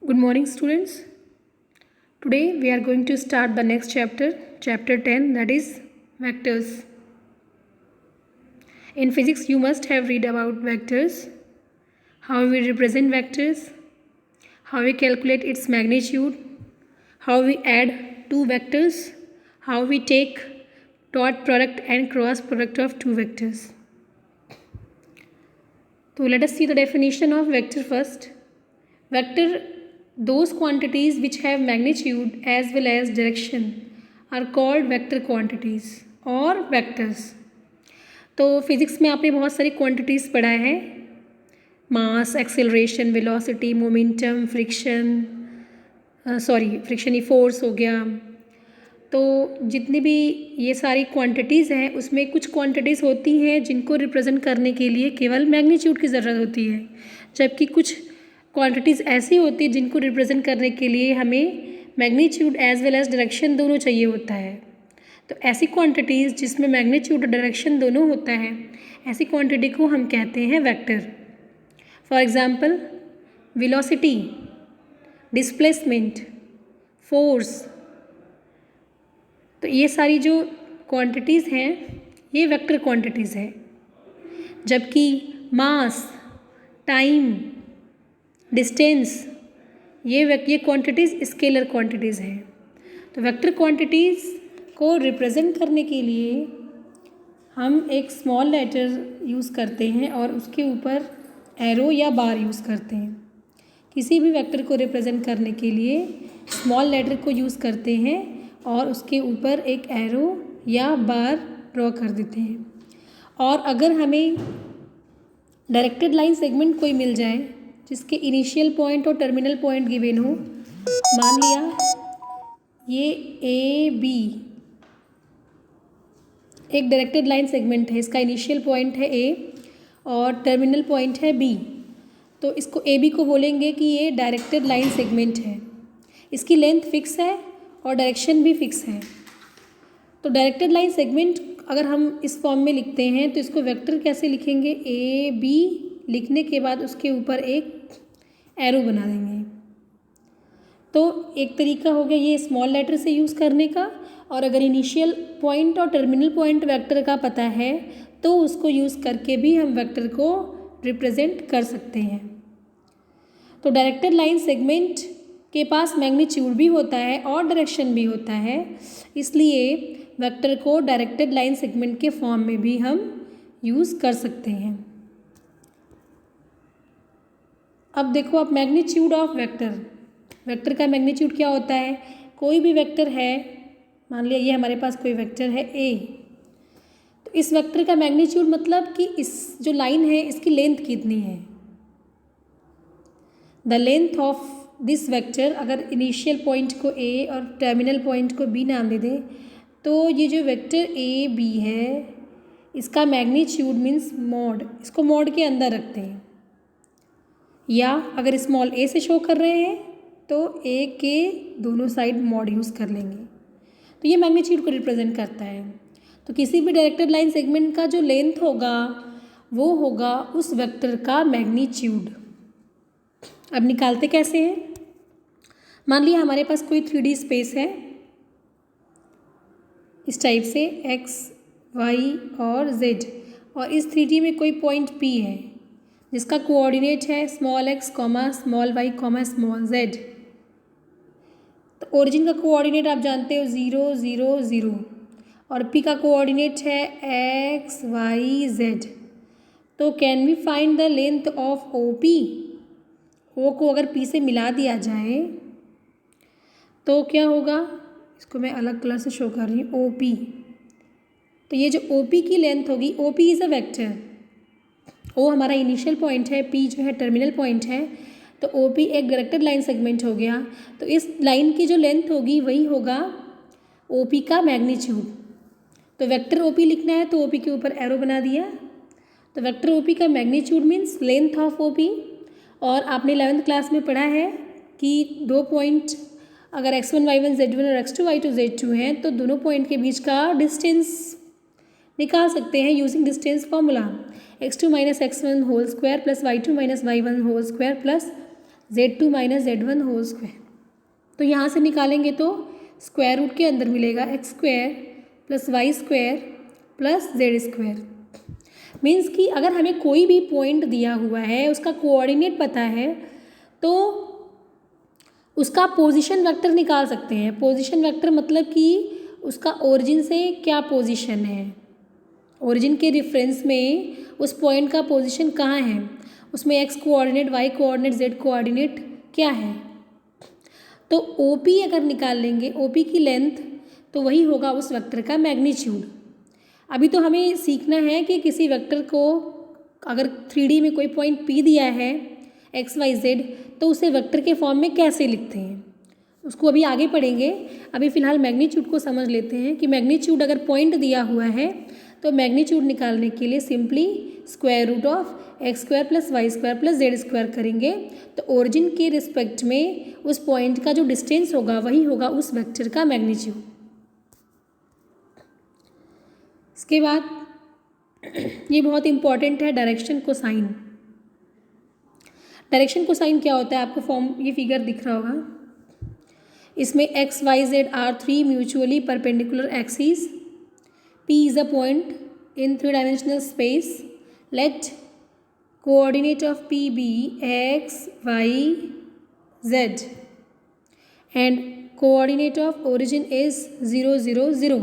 Good morning, students. Today we are going to start the next chapter, chapter 10, that is vectors. In physics, you must have read about vectors, how we represent vectors, how we calculate its magnitude, how we add two vectors, how we take dot product and cross product of two vectors. So let us see the definition of vector first. Vector, those quantities which have magnitude as well as direction are called vector quantities or vectors. तो physics में आपने बहुत सारी quantities पढ़ा है, मास, acceleration, velocity, momentum, फ्रिक्शनी force हो गया। तो जितनी भी ये सारी क्वांटिटीज़ हैं उसमें कुछ क्वांटिटीज़ होती हैं जिनको रिप्रेजेंट करने के लिए केवल मैग्नीट्यूड की ज़रूरत होती है, जबकि कुछ क्वांटिटीज़ ऐसी होती है जिनको रिप्रेजेंट करने के लिए हमें magnitude as well as direction दोनों चाहिए होता है। तो ऐसी क्वांटिटीज़ जिसमें मैग्नीट्यूड और डायरेक्शन दोनों होता है, ऐसी क्वांटिटी को हम कहते हैं vector. For example velocity, displacement, force. तो ये सारी जो क्वांटिटीज़ हैं ये वेक्टर क्वांटिटीज़ है, जबकि मास, टाइम, डिस्टेंस ये क्वांटिटीज़ स्केलर क्वांटिटीज़ हैं। तो वेक्टर क्वांटिटीज़ को रिप्रेजेंट करने के लिए हम एक स्मॉल लेटर यूज़ करते हैं और उसके ऊपर एरो या बार यूज़ करते हैं। किसी भी वेक्टर को रिप्रेजेंट करने के लिए स्मॉल लेटर को यूज़ करते हैं और उसके ऊपर एक एरो या बार ड्रॉ कर देते हैं। और अगर हमें डायरेक्टेड लाइन सेगमेंट कोई मिल जाए जिसके इनिशियल पॉइंट और टर्मिनल पॉइंट गिवन हो, मान लिया ये ए बी एक डायरेक्टेड लाइन सेगमेंट है, इसका इनिशियल पॉइंट है ए और टर्मिनल पॉइंट है बी, तो इसको ए बी को बोलेंगे कि ये डायरेक्टेड लाइन सेगमेंट है। इसकी लेंथ फिक्स है और डायरेक्शन भी फिक्स है। तो डायरेक्टेड लाइन सेगमेंट अगर हम इस फॉर्म में लिखते हैं तो इसको वेक्टर कैसे लिखेंगे, ए बी लिखने के बाद उसके ऊपर एक एरो बना देंगे। तो एक तरीका हो गया ये स्मॉल लेटर से यूज़ करने का, और अगर इनिशियल पॉइंट और टर्मिनल पॉइंट वेक्टर का पता है तो उसको यूज़ करके भी हम वेक्टर को रिप्रेजेंट कर सकते हैं। तो डायरेक्टेड लाइन सेगमेंट के पास मैग्नीट्यूड भी होता है और डायरेक्शन भी होता है, इसलिए वेक्टर को डायरेक्टेड लाइन सेगमेंट के फॉर्म में भी हम यूज़ कर सकते हैं। अब देखो आप मैग्नीट्यूड ऑफ वेक्टर, वेक्टर का मैग्नीट्यूड क्या होता है। कोई भी वेक्टर है, मान लिया ये हमारे पास कोई वेक्टर है ए, तो इस वेक्टर का मैग्नीट्यूड मतलब कि इस जो लाइन है इसकी लेंथ कितनी है। The length of this vector, अगर इनिशियल पॉइंट को ए और टर्मिनल पॉइंट को बी नाम दे दें, तो ये जो वेक्टर ए बी है इसका मैग्नीट्यूड मीन्स मॉड, इसको मॉड के अंदर रखते हैं, या अगर स्मॉल ए से शो कर रहे हैं तो ए के दोनों साइड मॉड यूज़ कर लेंगे। तो ये मैग्नीट्यूड को रिप्रेजेंट करता है। तो किसी भी डायरेक्टेड लाइन सेगमेंट का जो लेंथ होगा वो होगा उस वेक्टर का मैग्नीट्यूड। अब निकालते कैसे हैं, मान लिया हमारे पास कोई 3D स्पेस है इस टाइप से x, y और z, और इस 3D में कोई पॉइंट P है जिसका कोऑर्डिनेट है small x, small y, small z। तो ओरिजिन का कोऑर्डिनेट आप जानते हो 0 0 0 और P का कोऑर्डिनेट है x, y, z। तो can we find the length of OP। O को अगर P से मिला दिया जाए तो क्या होगा, इसको मैं अलग कलर से शो कर रही हूँ, OP। तो ये जो OP की लेंथ होगी, OP is a vector, O हमारा इनिशियल पॉइंट है, P जो है टर्मिनल पॉइंट है, तो OP एक डायरेक्टेड लाइन सेगमेंट हो गया। तो इस लाइन की जो लेंथ होगी वही होगा OP का मैग्नीट्यूड। तो वेक्टर OP लिखना है तो OP के ऊपर एरो बना दिया। तो वेक्टर OP का magnitude means length of OP। और आपने 11th क्लास में पढ़ा है कि दो पॉइंट अगर x1 y1 z1 और x2 y2 z2 हैं तो दोनों पॉइंट के बीच का डिस्टेंस निकाल सकते हैं using distance formula, x2 - x1 whole square plus y2 - y1 whole square plus Z2 minus Z1 whole square. तो यहाँ से निकालेंगे तो स्क्वायर रूट के अंदर मिलेगा x square plus Y square plus Z square. Means कि अगर हमें कोई भी पॉइंट दिया हुआ है, उसका कोऑर्डिनेट पता है, तो उसका पोजीशन वेक्टर निकाल सकते हैं। पोजीशन वेक्टर मतलब कि उसका ओरिजिन से क्या पोजीशन है, ओरिजिन के रेफरेंस में उस पॉइंट का पोजीशन कहाँ है, उसमें x coordinate, y coordinate, z coordinate क्या है। तो ओपी अगर निकाल लेंगे, ओपी की लेंथ, तो वही होगा उस वेक्टर का मैग्नीट्यूड। अभी तो हमें सीखना है कि किसी वेक्टर को अगर 3D में कोई पॉइंट P दिया है एक्स वाई जेड, तो उसे वेक्टर के फॉर्म में कैसे लिखते हैं, उसको अभी आगे पढ़ेंगे। अभी फ़िलहाल मैग्नीट्यूड को समझ लेते हैं कि मैग्नीट्यूड अगर पॉइंट दिया हुआ है तो मैग्नीट्यूड निकालने के लिए simply square root of X square plus Y square plus Z square करेंगे। तो ओरिजिन के रिस्पेक्ट में उस पॉइंट का जो डिस्टेंस होगा वही होगा उस वेक्टर का मैग्नीट्यूड। इसके बाद ये बहुत इंपॉर्टेंट है, डायरेक्शन कोसाइन। डायरेक्शन कोसाइन क्या होता है, आपको फॉर्म ये फिगर दिख रहा होगा। इसमें X Y Z are 3 mutually perpendicular axis. P is a point in 3-dimensional space. Let coordinate of P be x, y, z, and coordinate of origin is 0, 0, 0.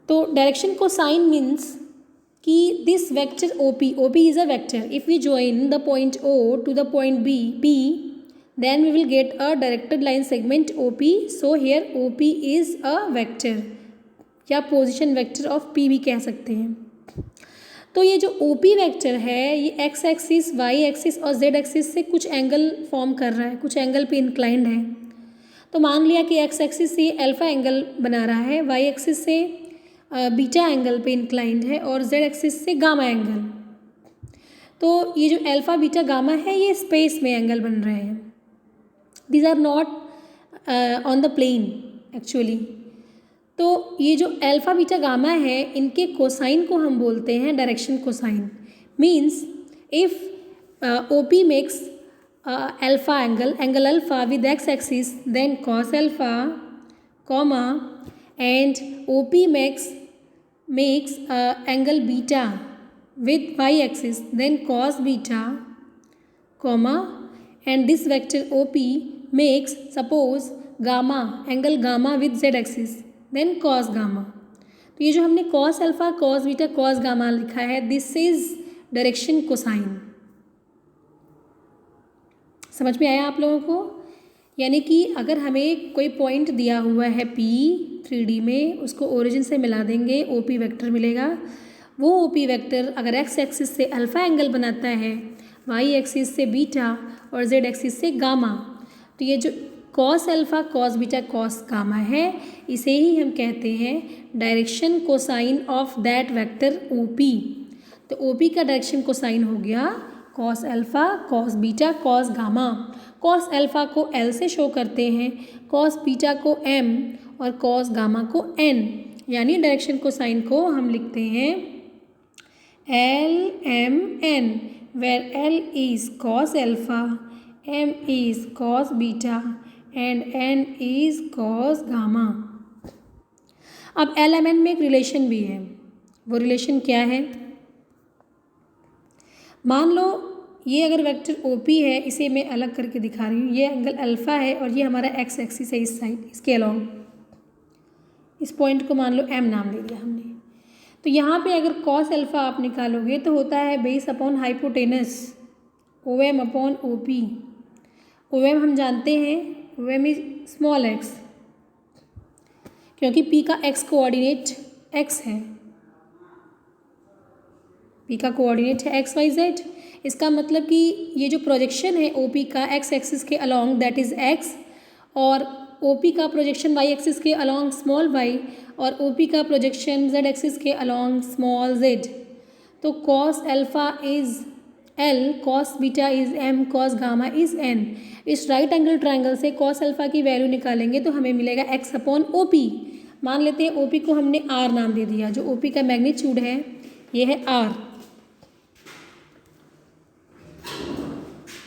तो डायरेक्शन कोसाइन मीन्स कि this vector OP is a vector. If we join the point O to the point P, then we will get a directed line segment OP. So here OP is a vector, या position vector of P भी कह सकते हैं। तो ये जो OP vector है ये एक्स एक्सिस, वाई एक्सिस और जेड एक्सिस से कुछ एंगल फॉर्म कर रहा है, कुछ एंगल पे इंक्लाइंड है। तो मान लिया कि एक्स एक्सिस से अल्फ़ा एंगल बना रहा है, वाई एक्सिस से बीटा एंगल पे इंक्लाइंड है और जेड एक्सिस से गामा एंगल। तो ये जो अल्फ़ा बीटा गामा है ये स्पेस में एंगल बन रहे हैं, these are not on the plane actually. तो ये जो अल्फ़ा बीटा गामा है इनके कोसाइन को हम बोलते हैं direction cosine. Means if OP makes alpha angle alpha with X axis then cos alpha comma and OP makes angle beta with Y axis then cos beta comma and this vector OP makes suppose gamma angle gamma with Z axis then cos gamma. तो ये जो हमने cos alpha cos beta cos gamma लिखा है, this is direction cosine. समझ में आया आप लोगों को? यानी कि अगर हमें कोई पॉइंट दिया हुआ है P 3D में, उसको ओरिजिन से मिला देंगे, OP वेक्टर मिलेगा। वो OP वेक्टर अगर एक्स एक्सिस से अल्फ़ा एंगल बनाता है, वाई एक्सिस से बीटा और जेड एक्सिस से गामा, तो ये जो cos alpha cos beta cos gamma है इसे ही हम कहते हैं direction cosine of that vector OP। तो OP का डायरेक्शन कोसाइन हो गया cos alpha cos beta cos gamma. Cos alpha को L से शो करते हैं, कॉस बीटा को M और कॉस गामा को N। यानी डायरेक्शन कोसाइन को हम लिखते हैं LMN, where L is cos alpha, M is cos beta and N is cos gamma. अब LMN में एक रिलेशन भी है, वो रिलेशन क्या है? मान लो ये अगर वेक्टर OP है, इसे मैं अलग करके दिखा रही हूँ। ये एंगल अल्फ़ा है और ये हमारा एक्स एक्सिस है इस साइड, इसके अलॉन्ग। इस पॉइंट को मान लो M नाम दे दिया हमने। तो यहाँ पे अगर कॉस अल्फ़ा आप निकालोगे तो होता है base upon hypotenuse OM upon OP। OM हम जानते हैं, OM इज स्मॉल x, क्योंकि P का x कोऑर्डिनेट x है, P का कोऑर्डिनेट है x y z। इसका मतलब कि ये जो प्रोजेक्शन है OP का x एक्सिस के अलॉन्ग दैट इज़ x, और OP का प्रोजेक्शन y एक्सिस के अलॉन्ग स्मॉल y, और OP का प्रोजेक्शन z एक्सिस के अलॉन्ग स्मॉल z। तो cos alpha is L, cos beta is M, cos gamma is N। इस right angle triangle से cos alpha की value निकालेंगे तो हमें मिलेगा x अपॉन OP। मान लेते हैं OP को हमने R नाम दे दिया, जो OP का मैग्नीट्यूड है ये है R।